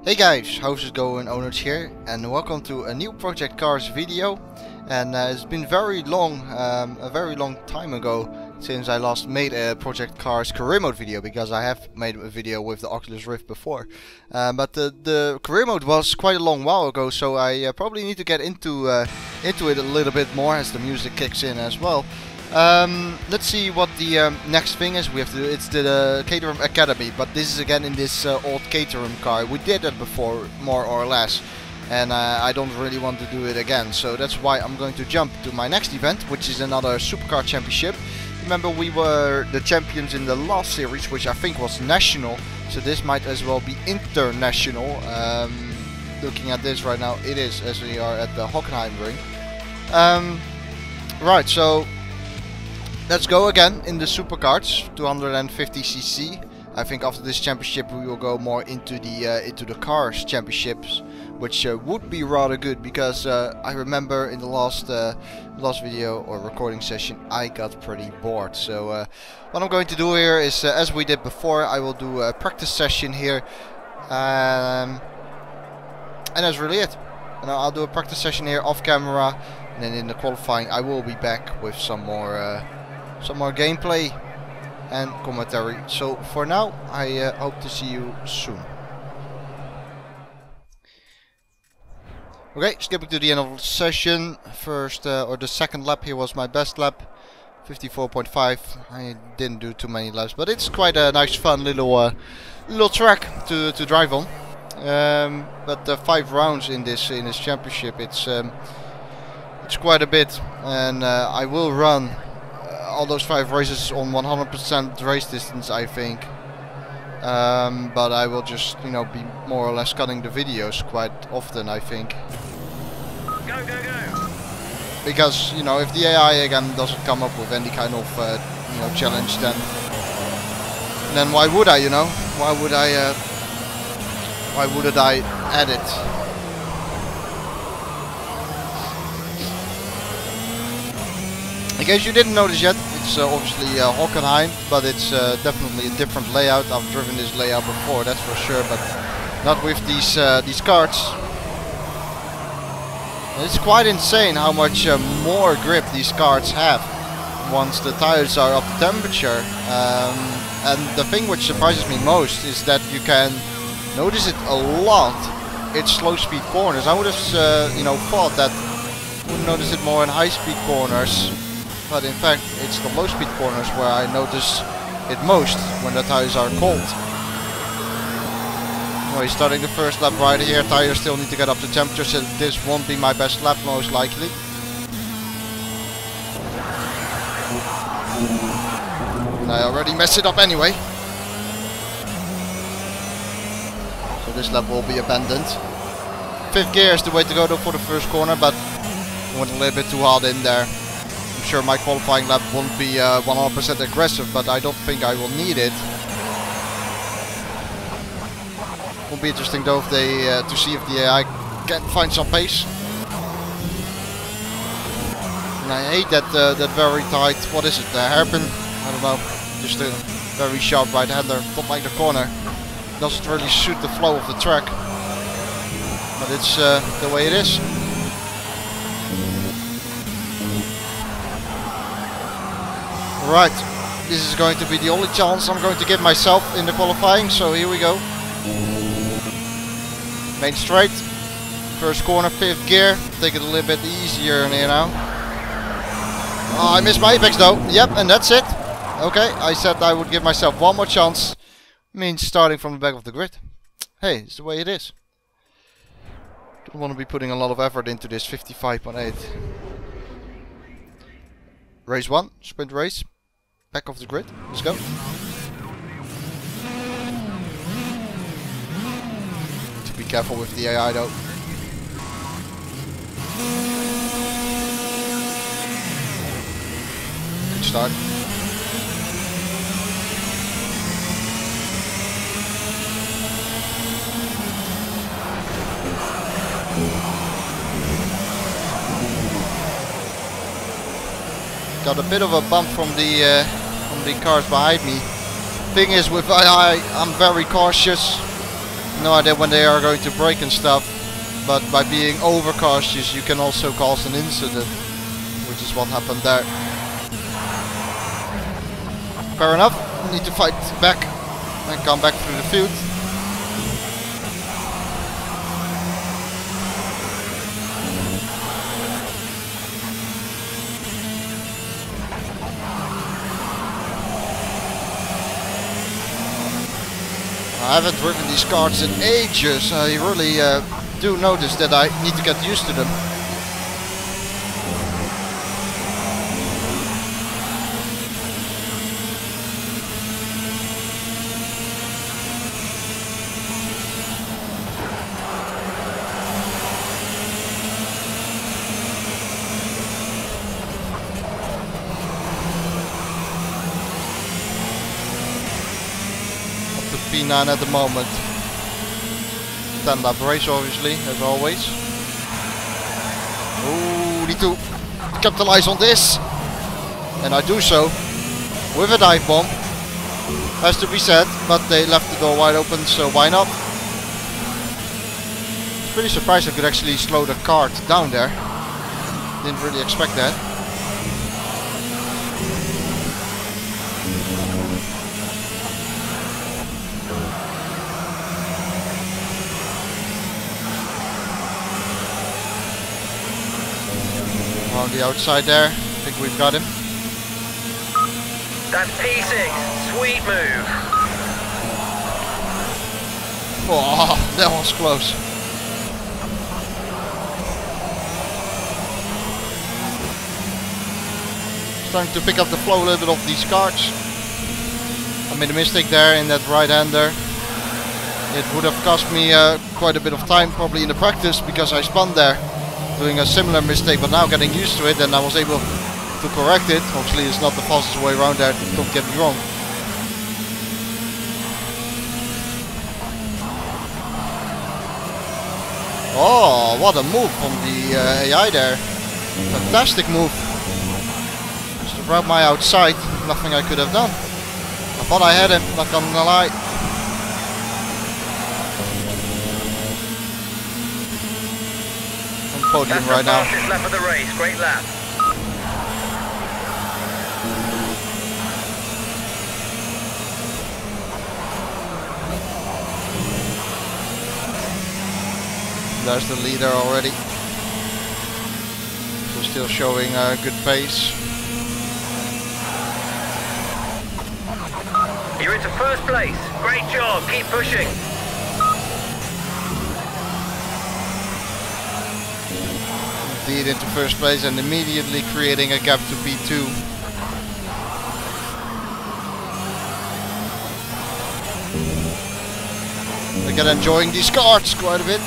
Hey guys, how's it going? Owners here, and welcome to a new Project Cars video. And it's been very long, a very long time ago since I last made a Project Cars career mode video, because I have made a video with the Oculus Rift before. But the career mode was quite a long while ago, so I probably need to get into it a little bit more as the music kicks in as well. Let's see what the next thing is we have to do. It's the Caterham Academy, but this is again in this old Caterham car. We did that before, more or less, and I don't really want to do it again. So that's why I'm going to jump to my next event, which is another Supercar Championship. Remember, we were the champions in the last series, which I think was national, so this might as well be international. Looking at this right now, it is, as we are at the Hockenheim ring. Right, so let's go again in the Superkarts, 250cc. I think after this championship we will go more into the cars championships, which would be rather good, because I remember in the last video or recording session I got pretty bored. So what I'm going to do here is, as we did before, I will do a practice session here, and that's really it. And I'll do a practice session here off camera, and then in the qualifying I will be back with some more gameplay and commentary. So for now, I hope to see you soon. Okay, skipping to the end of the session. First, or the second lap here was my best lap, 54.5. I didn't do too many laps, but it's quite a nice, fun little track to drive on. But 5 rounds in this championship, it's quite a bit, and I will run all those 5 races on 100% race distance, I think. But I will just, be more or less cutting the videos quite often, I think. Go, go, go! Because, if the AI again doesn't come up with any kind of, challenge, then why would I, Why would I add it? In case you didn't notice yet, it's obviously Hockenheim, but it's definitely a different layout. I've driven this layout before, that's for sure, but not with these karts. It's quite insane how much more grip these karts have once the tires are up to temperature. And the thing which surprises me most is that you can notice it a lot. It's slow speed corners. I would have thought that you would notice it more in high speed corners. But in fact, it's the low speed corners where I notice it most when the tires are cold. Well, he's starting the first lap right here. Tires still need to get up to temperature, so this won't be my best lap most likely. And I already messed it up anyway. So this lap will be abandoned. 5th gear is the way to go though for the first corner, but I went a little bit too hard in there. I'm sure my qualifying lap won't be 100% aggressive, but I don't think I will need it. Will be interesting though if they to see if the AI can find some pace. And I hate that that very tight, what is it, the hairpin? I don't know, just a very sharp right hander, don't like the corner. Doesn't really suit the flow of the track, but it's the way it is. Right, this is going to be the only chance I'm going to give myself in the qualifying, so here we go. Main straight, first corner, 5th gear, take it a little bit easier here now. Oh, I missed my apex though, yep, and that's it. Okay, I said I would give myself one more chance, means starting from the back of the grid. Hey, it's the way it is. Don't want to be putting a lot of effort into this 55.8. Race 1, sprint race. Back of the grid. Let's go. Need to be careful with the AI though. Good start. Got a bit of a bump from the cars behind me. Thing is, with AI, I'm very cautious. no idea when they are going to brake and stuff, but by being overcautious you can also cause an incident, which is what happened there. Fair enough, need to fight back and come back through the field. I haven't driven these karts in ages. I really do notice that I need to get used to them. P9 at the moment. 10 lap race obviously, as always. Ooh, need to capitalize on this. And I do so with a dive bomb. Has to be said, but they left the door wide open, so why not? I was pretty surprised I could actually slow the kart down there. Didn't really expect that. On the outside there, I think we've got him. That's P6. Sweet move. Oh, that was close. Starting to pick up the flow a little bit of these karts. I made a mistake there in that right-hander. It would have cost me quite a bit of time probably in the practice, because I spun there doing a similar mistake, but now getting used to it and I was able to correct it. Obviously it's not the fastest way around there, don't get me wrong. Oh, what a move from the AI there. Fantastic move. Just around my outside, nothing I could have done. I thought I had him, not gonna lie. Podium right now. That's the fastest lap of the race. Great lap. There's the leader already. So still showing a good pace. You're into first place. Great job. Keep pushing. Indeed, into first place and immediately creating a gap to P2. Again, enjoying these karts quite a bit.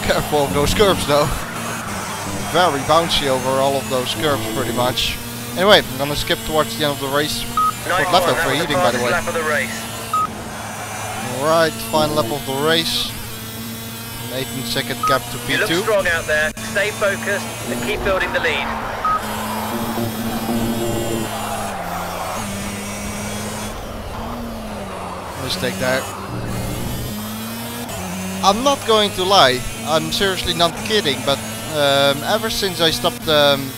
Careful of those curves though. Very bouncy over all of those curves pretty much. Anyway, I'm gonna skip towards the end of the race. Short lap for heating, by the way. Alright, final lap of the race. 18-second gap to P2. You look strong out there. Stay focused and keep building the lead. Mistake there. I'm not going to lie. I'm seriously not kidding. But ever since I stopped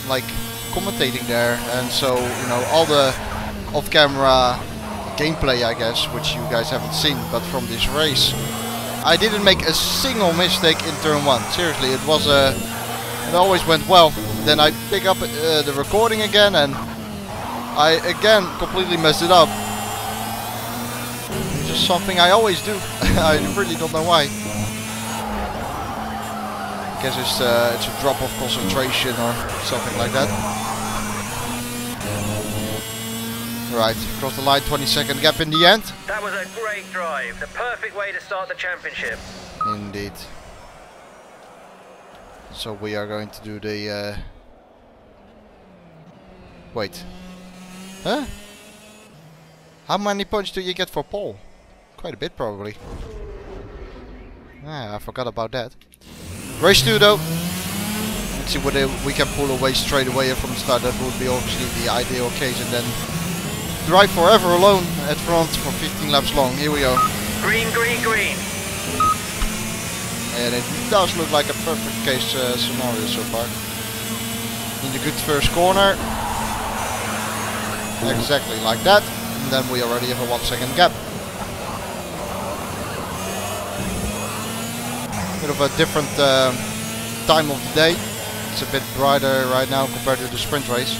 like commentating there, and so you know all the off-camera gameplay, I guess, which you guys haven't seen, but from this race. I didn't make a single mistake in turn 1. Seriously, it was it always went well. Then I pick up the recording again and I again completely messed it up. It's just something I always do. I really don't know why. I guess it's a drop of concentration or something like that. Right, across the line, 20-second gap in the end. That was a great drive. The perfect way to start the championship. Indeed. So we are going to do the... Wait. Huh? How many points do you get for pole? Quite a bit probably. Ah, I forgot about that. Race 2 though. Let's see whether we can pull away straight away from the start. That would be obviously the ideal case, and then drive forever alone at front for 15 laps long. Here we go. Green, green, green. And it does look like a perfect case scenario so far. In the good first corner. Exactly like that. And then we already have a 1 second gap. Bit of a different time of the day. It's a bit brighter right now compared to the sprint race.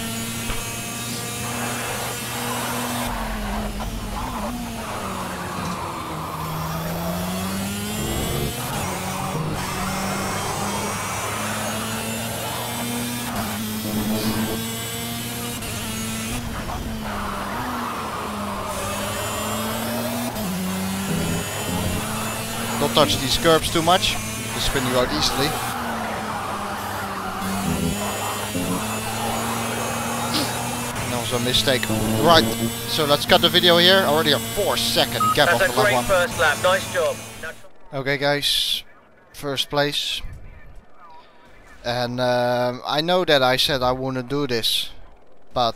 Don't touch these curbs too much, they spin you out easily. That was a mistake. Right, so let's cut the video here. Already a 4 second gap off the lap one. That's a great first lap, nice job. Okay guys, first place. And I know that I said I wouldn't do this, but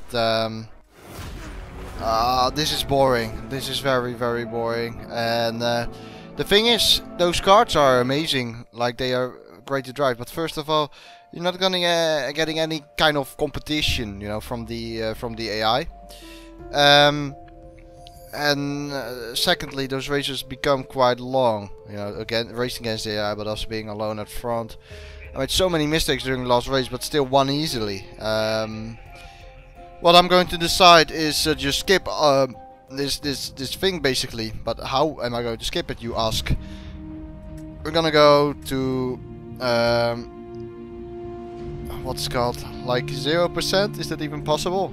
this is boring. This is very, very boring. And the thing is, those karts are amazing, like they are great to drive. But first of all, you're not gonna getting any kind of competition, you know, from the AI. And secondly, those races become quite long. You know, again, racing against the AI, but also being alone at front. I made so many mistakes during the last race, but still won easily. What I'm going to decide is just skip this thing basically. But how am I going to skip it, you ask? We're gonna go to what's it called, like 0%? Is that even possible?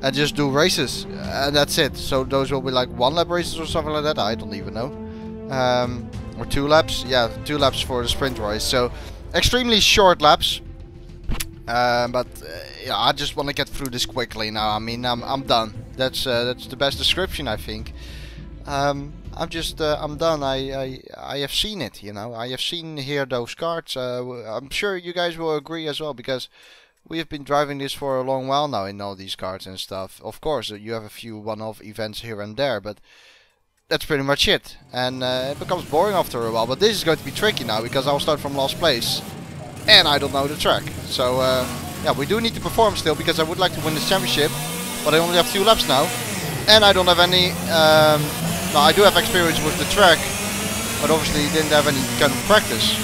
And just do races, and that's it. So those will be like 1 lap races or something like that. I don't even know. Or 2 laps. Yeah, 2 laps for the sprint race. So extremely short laps. But yeah, I just want to get through this quickly now. I mean, I'm done. That's the best description, I think. I'm done. I have seen it, you know. I have seen here those karts. I'm sure you guys will agree as well, because we have been driving this for a long while now in all these karts and stuff. Of course, you have a few one-off events here and there, but that's pretty much it. And it becomes boring after a while. But this is going to be tricky now, because I'll start from last place. And I don't know the track. So yeah, we do need to perform still, because I would like to win this championship. But I only have 2 laps now. And I don't have any... no, I do have experience with the track. But obviously didn't have any kind of practice.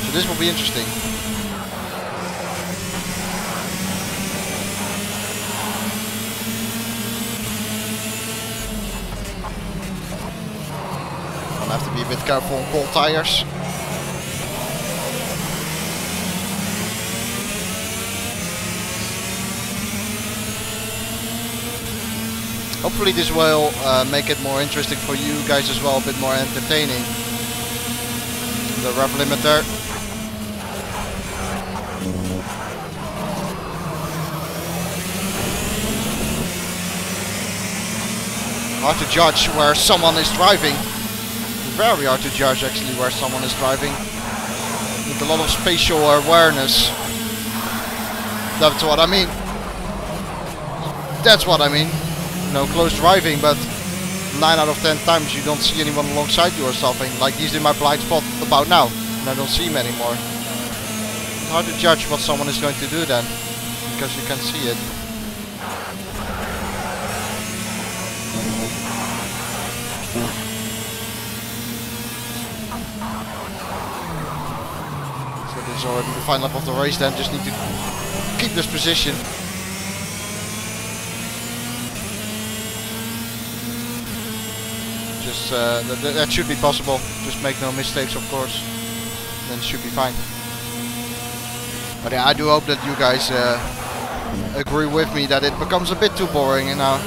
So this will be interesting. I'll have to be a bit careful on cold tires. Hopefully this will make it more interesting for you guys as well, a bit more entertaining. The rev limiter. Hard to judge where someone is driving. Very hard to judge actually where someone is driving. With a lot of spatial awareness. That's what I mean. That's what I mean. No close driving, but 9 out of 10 times you don't see anyone alongside you or something. Like he's in my blind spot about now, and I don't see him anymore. It's hard to judge what someone is going to do then, because you can see it. So this is already the final lap of the race then, just need to keep this position. Just that should be possible. Just make no mistakes, of course. Then it should be fine. But yeah, I do hope that you guys agree with me that it becomes a bit too boring, you know.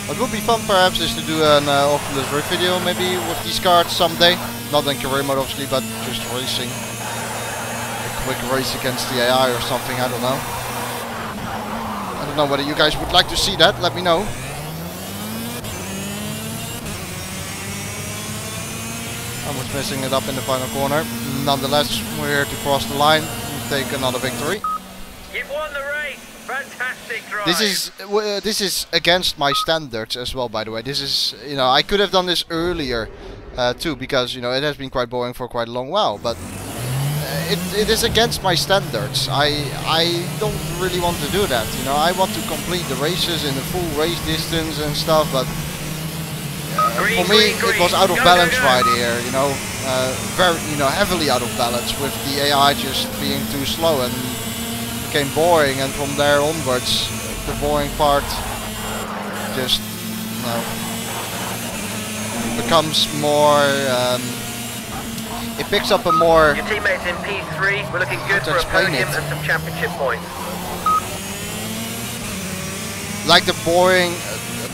What would be fun perhaps is to do an Oculus Rift video maybe with these cards someday. Not in career mode obviously, but just racing. A quick race against the AI or something, I don't know. I don't know whether you guys would like to see that, let me know. Almost messing it up in the final corner. Nonetheless, we're here to cross the line and take another victory. You've won the race! Fantastic drive. This is against my standards as well, by the way. This is, you know, I could have done this earlier too, because, you know, it has been quite boring for quite a long while, but it is against my standards. I don't really want to do that, you know. I want to complete the races in the full race distance and stuff, but for me it was out of balance right here, you know. Very, you know, heavily out of balance, with the AI just being too slow, and became boring, and from there onwards the boring part just, you know, becomes more, it picks up a more... Your teammates in P3 were looking good for a podium and some championship points. Like the boring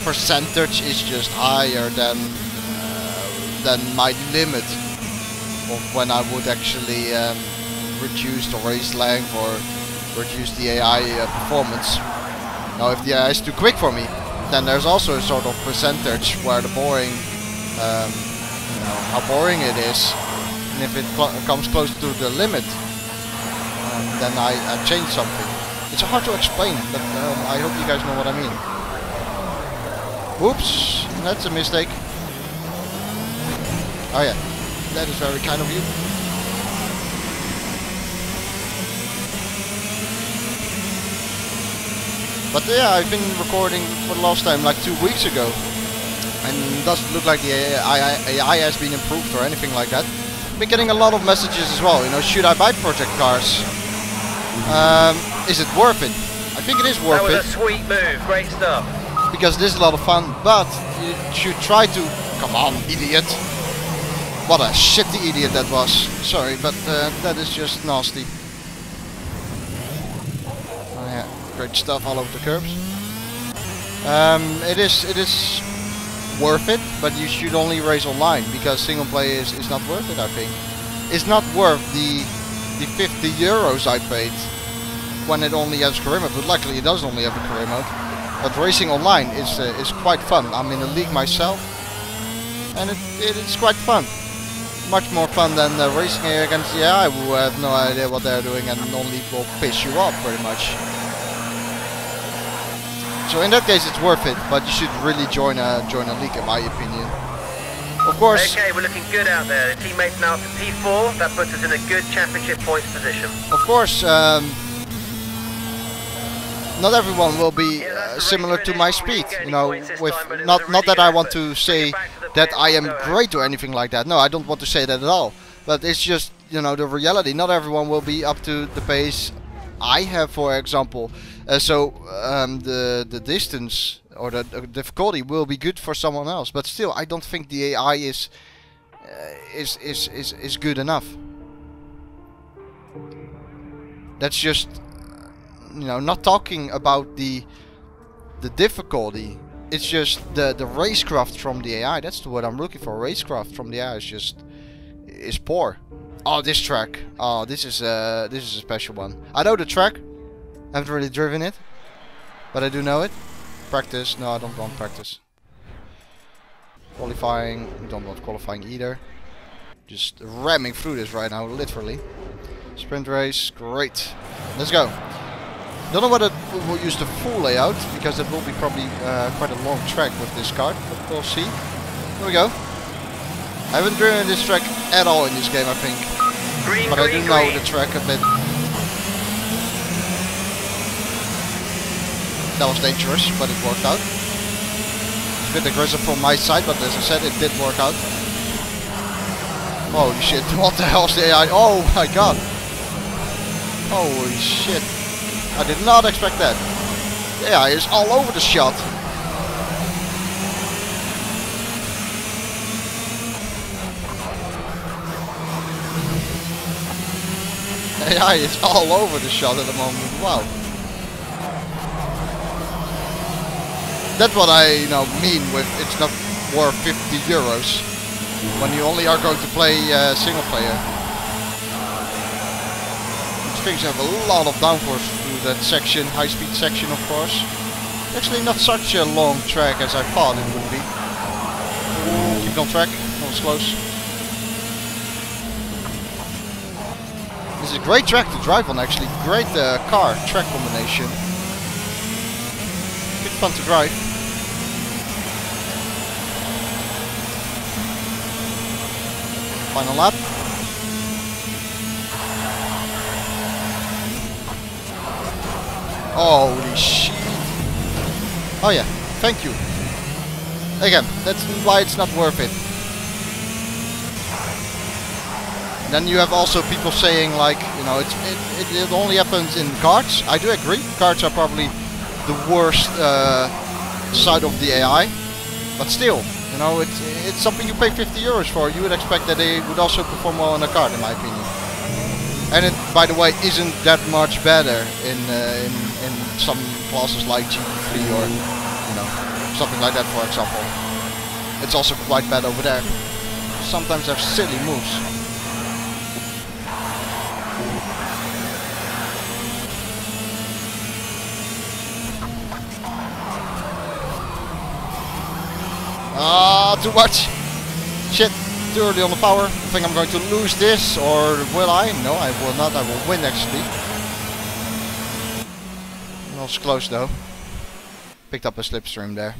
percentage is just higher than my limit of when I would actually reduce the race length or reduce the AI performance. Now if the AI is too quick for me, then there's also a sort of percentage where the boring, you know, how boring it is, and if it comes close to the limit, then I change something. It's hard to explain, but I hope you guys know what I mean. Whoops, that's a mistake. Oh yeah, that is very kind of you. But yeah, I've been recording for the last time like 2 weeks ago, and it doesn't look like the AI has been improved or anything like that. I've been getting a lot of messages as well, you know, should I buy project cars? Is it worth it? I think it is worth it. That was a sweet move, great stuff. Because it is a lot of fun, but you should try to... Come on, idiot! What a shitty idiot that was. Sorry, but that is just nasty. Oh yeah, great stuff all over the curbs. It is worth it, but you should only race online, because single play is not worth it, I think. It's not worth the 50 euros I paid when it only has career mode, but luckily it does only have a career mode. But racing online is quite fun. I'm in a league myself, and it is quite fun. Much more fun than racing against the AI, who have no idea what they're doing and only will piss you off pretty much. So in that case it's worth it, but you should really join a league, in my opinion. Of course. Okay, we're looking good out there. The teammates now up to P4. That puts us in a good championship points position. Of course. Not everyone will be similar to my speed, you know, with not that I want to say that I am great or anything like that. No, I don't want to say that at all. But it's just, you know, the reality. Not everyone will be up to the pace I have, for example. The distance or the difficulty will be good for someone else. But still, I don't think the AI is good enough. That's just, you know, not talking about the difficulty. It's just the racecraft from the AI. That's the word I'm looking for. Racecraft from the AI is poor. Oh, this track. Oh, this is a special one. I know the track. I haven't really driven it, but I do know it. Practice? No, I don't want practice. Qualifying? Don't want qualifying either. Just ramming through this right now, literally. Sprint race, great. Let's go. Don't know whether we'll use the full layout, because it will be probably quite a long track with this car, but we'll see. Here we go. I haven't driven this track at all in this game, I think. Green, but I do know the track a bit. That was dangerous, but it worked out. It's a bit aggressive from my side, but as I said, it did work out. Holy shit, what the hell's the AI? Oh my god. Holy shit. I did not expect that. The AI is all over the shot. The AI is all over the shot at the moment. Wow. That's what I mean with it's not worth 50 euros when you only are going to play single player. These things have a lot of downforce through that section, high speed section of course. Actually not such a long track as I thought it would be. Keep on track, that was close. This is a great track to drive on actually, great car track combination. fun to drive. Final lap. Holy shit. Oh yeah, thank you. Again, that's why it's not worth it. And then you have also people saying like, you know, it only happens in karts. I do agree, karts are probably the worst side of the AI. But still, you know, it's something you pay 50 euros for. You would expect that they would also perform well in a kart, in my opinion. And it, by the way, isn't that much better in some classes like GT3 or, you know, something like that, for example. It's also quite bad over there. Sometimes they have silly moves. Ah, too much. Shit, too early on the power. I think I'm going to lose this, or will I? No, I will not. I will win, actually. That was close, though. Picked up a slipstream there.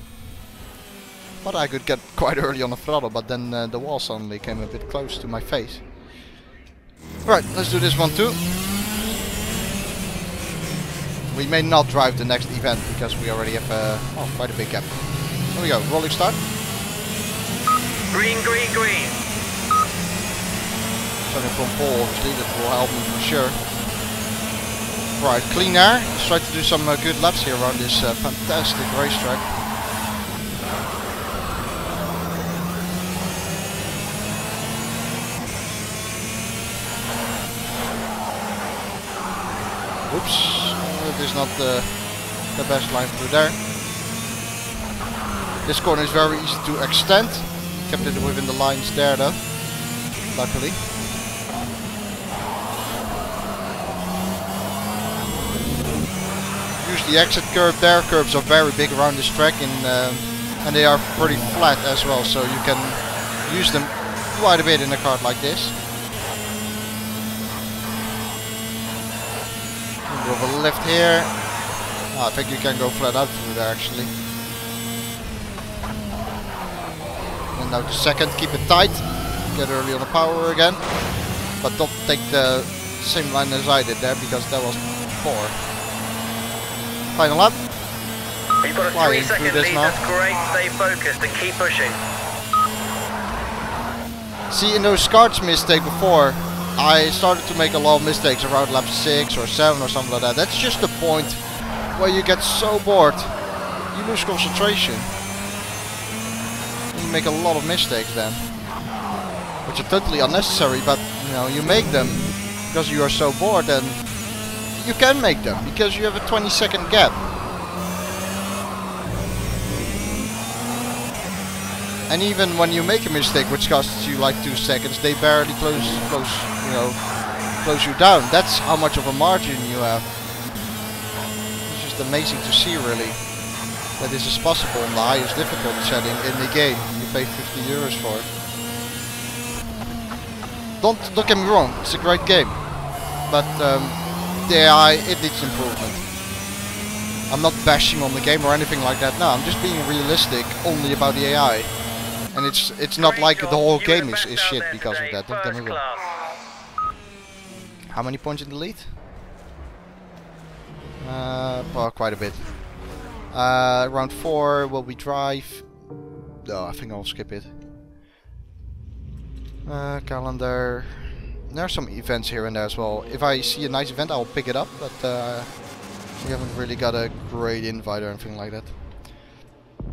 But I could get quite early on the throttle, but then the wall suddenly came a bit close to my face. Right, let's do this one too. We may not drive the next event, because we already have quite a big gap. Here we go, rolling start. Green, green, green. Starting from pole, obviously, that will help me for sure. Right, clean air. Let's try to do some good laps here around this fantastic racetrack. Oops, that is not the best line through there. This corner is very easy to extend. Kept it within the lines there though, luckily. Use the exit curve there. Curves are very big around this track and they are pretty flat as well, so you can use them quite a bit in a kart like this. A bit of a lift here. I think you can go flat out through there actually. And now to second, keep it tight, get early on the power again, but don't take the same line as I did there, because that was poor. Final lap. You've got a 3-second lead, that's great, stay focused and keep pushing. See, in those karts mistake before, I started to make a lot of mistakes around lap 6 or 7 or something like that. That's just the point where you get so bored, you lose concentration. You make a lot of mistakes then, which are totally unnecessary, but you know, you make them because you are so bored, and you can make them because you have a 20-second gap. And even when you make a mistake which costs you like 2 seconds, they barely close you down. That's how much of a margin you have. It's just amazing to see, really, that this is possible in the highest difficulty setting in the game. You pay 50 euros for it. Don't get me wrong, it's a great game, but the AI, it needs improvement. I'm not bashing on the game or anything like that. No, I'm just being realistic only about the AI. And it's not like the whole game is shit because of that. Don't get me wrong. How many points in the lead? Well, quite a bit. Round 4, will we drive? No, I think I'll skip it. Calendar. There are some events here and there as well. If I see a nice event, I'll pick it up, but we haven't really got a great invite or anything like that.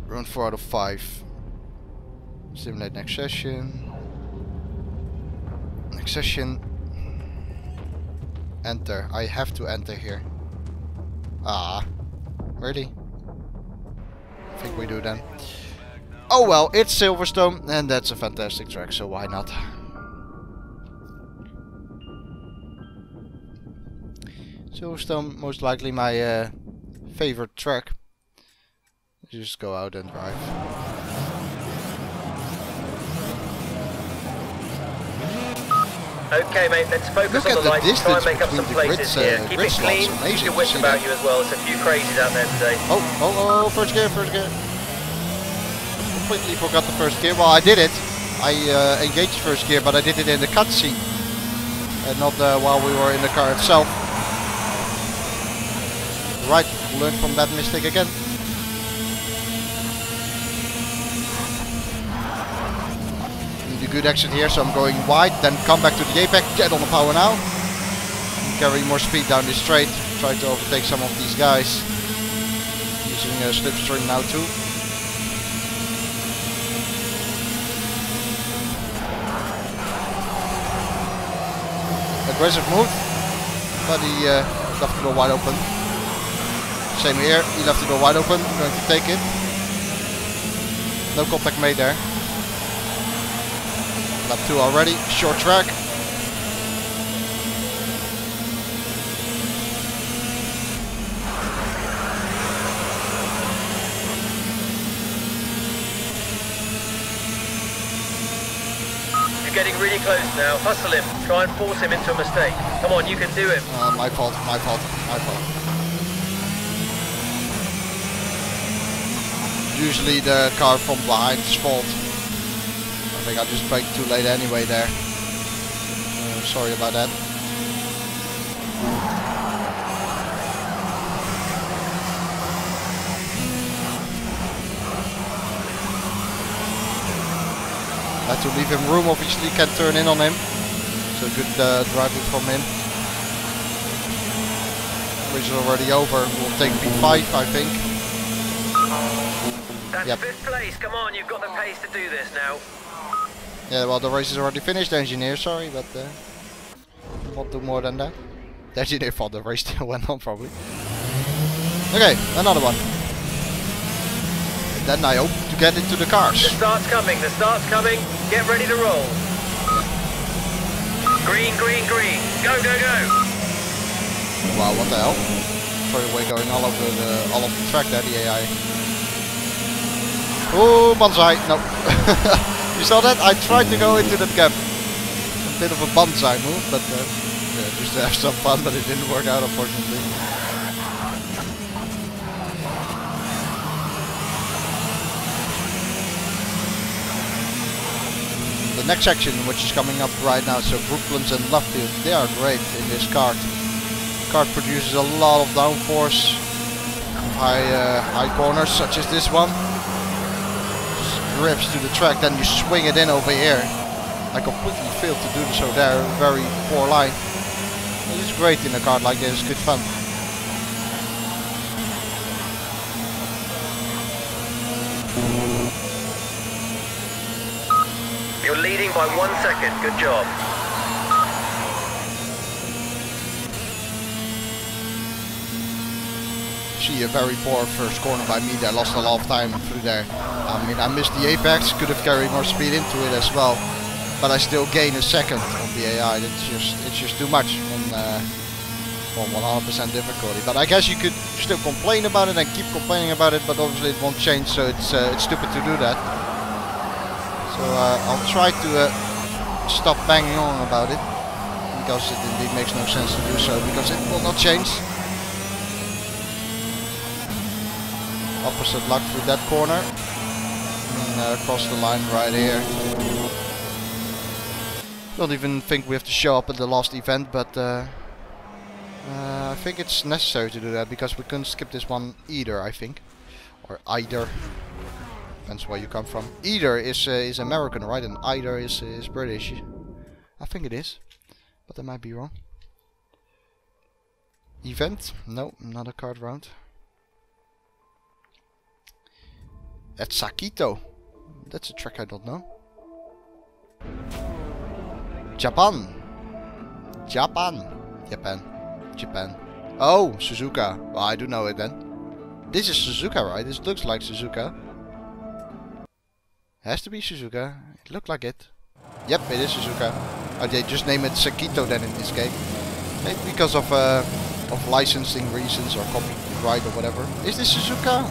Round 4 out of 5. Simulate next session. Next session. Enter. I have to enter here. Ah. Really? I think we do then. Oh well, it's Silverstone, and that's a fantastic track, so why not? Silverstone, most likely my favorite track. Just go out and drive. Okay, mate, let's focus Look on at the the lights and try and distance make up some between the places here. Keep grid it slots, clean, amazing keep your to wits see about that. you as well. There's a few crazies out there today. Oh, first gear. Completely forgot the first gear. Well, I did it. I engaged first gear, but I did it in the cutscene. And not while we were in the car itself. Right, learn from that mistake again. Need a good exit here, so I'm going wide, then come back to the apex, get on the power now. Carry more speed down this straight, try to overtake some of these guys. Using a slipstream now too. Aggressive move, but he left the door wide open. Same here, he left the door wide open, I'm going to take it. No contact made there. Lap 2 already, short track. You're getting really close now. Hustle him. Try and force him into a mistake. Come on, you can do it. My fault. Usually the car from behind's fault. I think I just braked too late anyway there. Sorry about that. Had to leave him room, obviously can't turn in on him. So good driving from him. Race is already over, we'll take P5 I think. That's fifth place, come on, you've got the pace to do this now. Yeah, well the race is already finished, engineer, sorry, but won't do more than that. The engineer thought the race still went on probably. Okay, another one. Then I hope to get into the cars. The start's coming, get ready to roll. Green, go. Wow, what the hell? Straightaway going all over the track there, the AI. Oh, banzai, no. You saw that? I tried to go into that gap. A bit of a banzai move, but yeah, just to have some fun, but it didn't work out unfortunately. The next section, which is coming up right now, so Brooklands and Lovefield, they are great in this kart. The kart produces a lot of downforce, high corners such as this one. Just grips to the track, then you swing it in over here. I completely failed to do so there, very poor line. It's great in a kart like this, good fun. You're leading by 1 second, good job. See a very poor first corner by me there, lost a lot of time through there. I mean, I missed the apex, could have carried more speed into it as well. But I still gain a second on the AI, it's just too much on 100% difficulty. But I guess you could still complain about it and keep complaining about it, but obviously it won't change, so it's stupid to do that. So I'll try to stop banging on about it, because it indeed makes no sense to do so, because it will not change. Opposite luck through that corner, and across the line right here. Don't even think we have to show up at the last event, but I think it's necessary to do that, because we couldn't skip this one either, I think. Or either. Depends where you come from. Either is American, right? And either is British. I think it is, but I might be wrong. Event? No, not a card round. At Sakito. That's a track I don't know. Japan. Oh, Suzuka. Well, I do know it then. This is Suzuka, right? This looks like Suzuka. Has to be Suzuka. It looked like it. Yep, it is Suzuka. Oh, they just name it Sakito then in this game. Maybe because of licensing reasons or copyright or whatever. Is this Suzuka?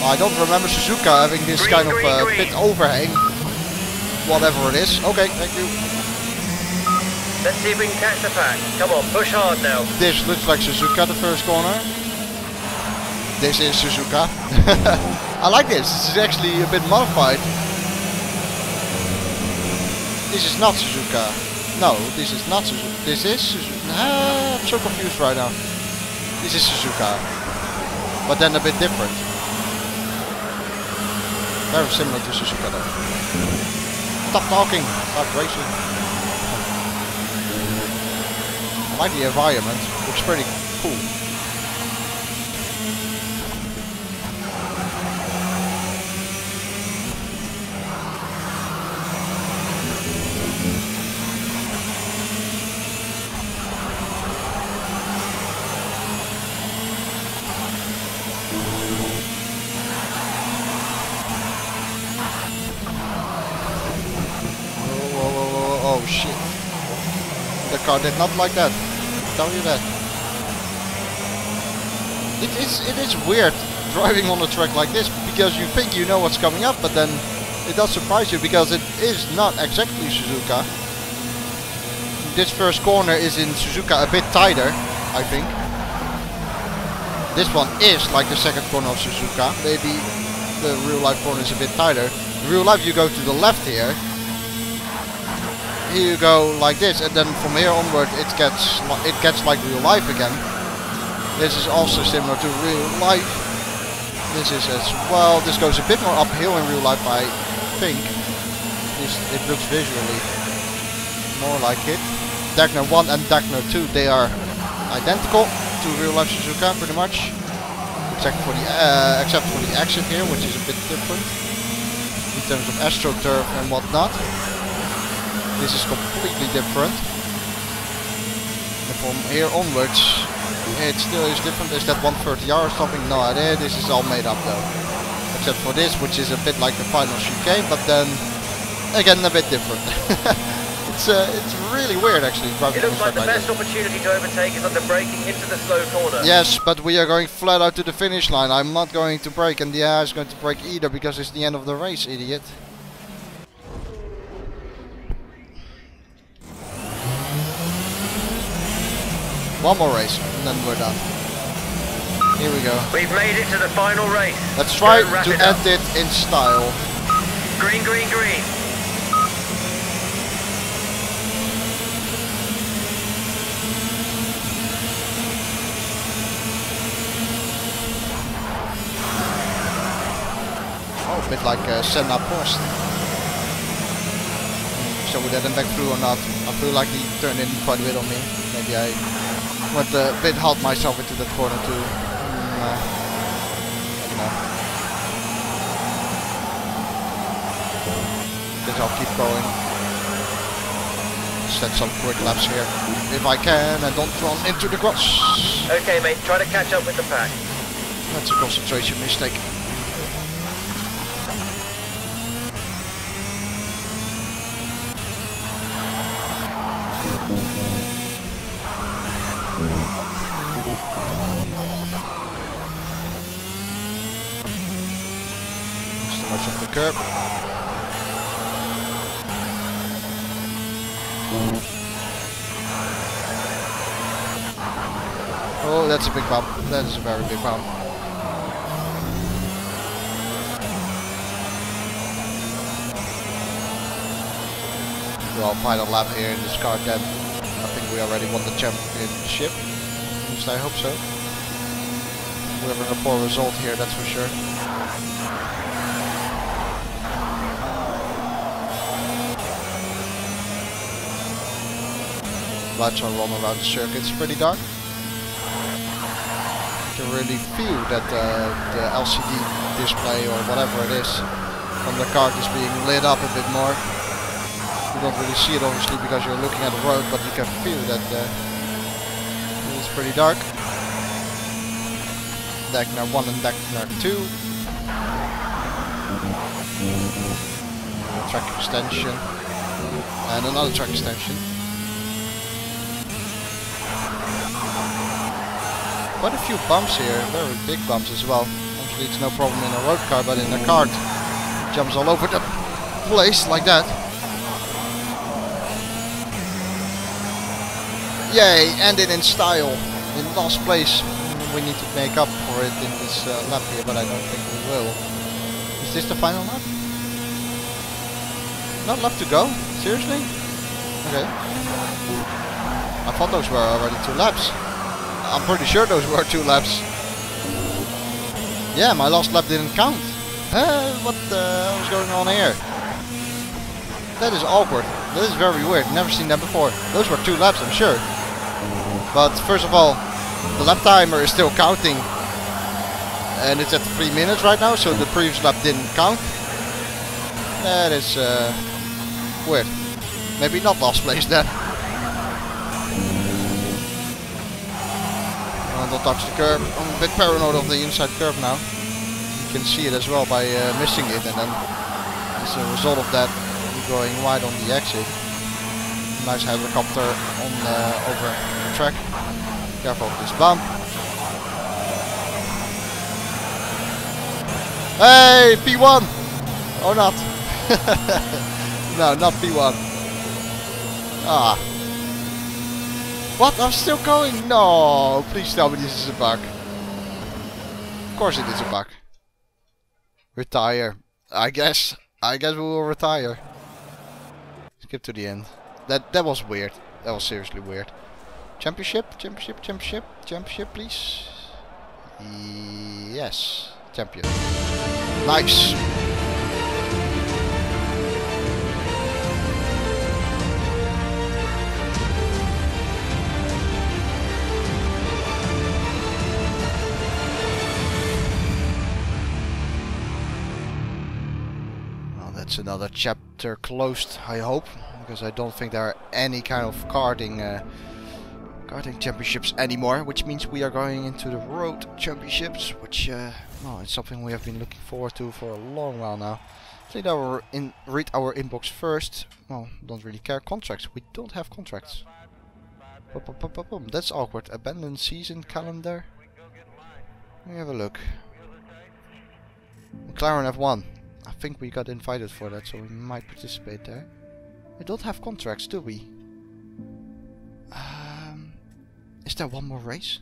Oh, I don't remember Suzuka having this kind of pit overhang. Whatever it is. Okay, thank you. Let's see if we can catch the pack. Come on, push hard now. This looks like Suzuka, the first corner. This is Suzuka. I like this. This is actually a bit modified. This is not Suzuka. No, this is not Suzuka. This is Suzuka. I'm so confused right now. This is Suzuka. But then a bit different. Very similar to Suzuka though. Stop talking. Stop racing. I like the environment. Looks pretty cool. Oh shit. The car did not like that. I'll tell you that. It is weird driving on a track like this because you think you know what's coming up, but then it does surprise you because it is not exactly Suzuka. This first corner is in Suzuka a bit tighter, I think. This one is like the second corner of Suzuka. Maybe the real life corner is a bit tighter. In real life you go to the left here. Here you go like this, and then from here onward it gets like real life again. This is also similar to real life. This is as well. This goes a bit more uphill in real life, I think. It looks visually more like it. Dagner 1 and Dagner 2, they are identical to real life Suzuka pretty much, except for the exit here, which is a bit different in terms of astroturf and whatnot. This is completely different. And from here onwards, it still is different. Is that 130R or something? No idea. This is all made up though. Except for this, which is a bit like the final chicane, but then again a bit different. It's really weird actually. It looks like the best opportunity to overtake is under braking into the slow corner. Yes, but we are going flat out to the finish line. I'm not going to brake, and the AI is going to brake either because it's the end of the race, idiot. One more race, and then we're done. Here we go. We've made it to the final race. Let's try to end it in style. Green, green, green. Oh, a bit like Senna Prost. Shall we let him back through or not? I feel like he turned in quite a bit on me. Maybe I went a bit hard myself into that corner too. I don't know. Guess I'll keep going. Set some quick laps here if I can and don't run into the grass. Okay mate, try to catch up with the pack. That's a concentration mistake. Much of the curb. Oh, that's a big bump. That is a very big bump. Well, final lap here in this car then. I think we already won the championship. At least I hope so. We're having a poor result here, that's for sure. Lights are on around the circuit. It's pretty dark. You can really feel that the LCD display or whatever it is on the card is being lit up a bit more. You don't really see it obviously because you're looking at the road, but you can feel that it's pretty dark. Dagner 1 and Dagner 2. Track extension. And another track extension. Quite a few bumps here, very big bumps as well. Obviously it's no problem in a road car, but in a kart it jumps all over the place like that. Yay, ended in style. In last place. We need to make up for it in this lap here, but I don't think we will. Is this the final lap? Not left to go? Seriously? Okay. I thought those were already 2 laps. I'm pretty sure those were 2 laps. Yeah, my last lap didn't count. What the hell is going on here? That is awkward. That is very weird. Never seen that before. Those were 2 laps, I'm sure. But first of all, the lap timer is still counting. And it's at 3 minutes right now, so the previous lap didn't count. That is weird. Maybe not last place then. Don't touch the curb. I'm a bit paranoid of the inside curve now. You can see it as well by missing it, and then as a result of that, we're going wide on the exit. Nice helicopter on over the track. Careful of this bump. Hey, P1! Or not? No, not P1. Ah. What? I'm still going? No! Please tell me this is a bug. Of course it is a bug. Retire. I guess we will retire. Skip to the end. That was weird. That was seriously weird. Championship, please. Yes, champion. Nice. That's another chapter closed, I hope, because I don't think there are any kind of karting championships anymore, which means we are going into the road championships, which well, it's something we have been looking forward to for a long while now. Read our inbox first. Well, don't really care. Contracts. We don't have contracts. That's awkward. Abandoned season calendar. Let me have a look. McLaren F1. I think we got invited for that, so we might participate there. We don't have contracts, do we? Is there one more race?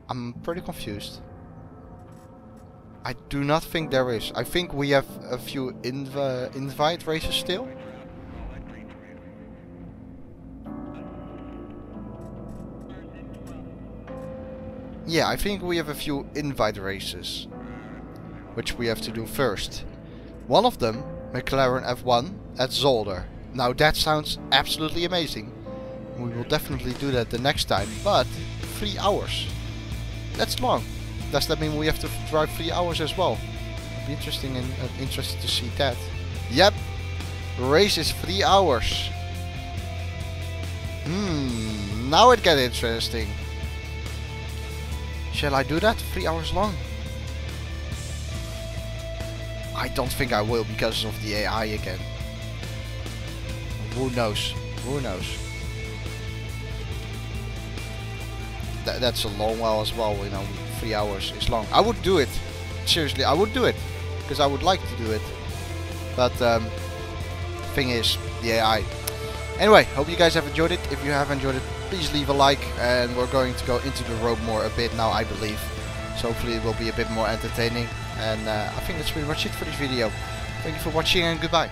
I'm pretty confused. I do not think there is. I think we have a few invite races still. Yeah, I think we have a few invite races, which we have to do first. One of them, McLaren F1 at Zolder. Now that sounds absolutely amazing. We will definitely do that the next time, but 3 hours. That's long. Does that mean we have to drive 3 hours as well? It'll be interesting and interested to see that. Yep, race is 3 hours. Now it gets interesting. Shall I do that? 3 hours long? I don't think I will because of the AI again. Who knows? Who knows? That's a long while as well, you know, 3 hours is long. I would do it. Seriously, I would do it. Because I would like to do it. But, thing is, the AI. Anyway, hope you guys have enjoyed it. If you have enjoyed it, please leave a like. And we're going to go into the road more a bit now, I believe. So hopefully it will be a bit more entertaining. And I think that's pretty much it for this video. Thank you for watching and goodbye.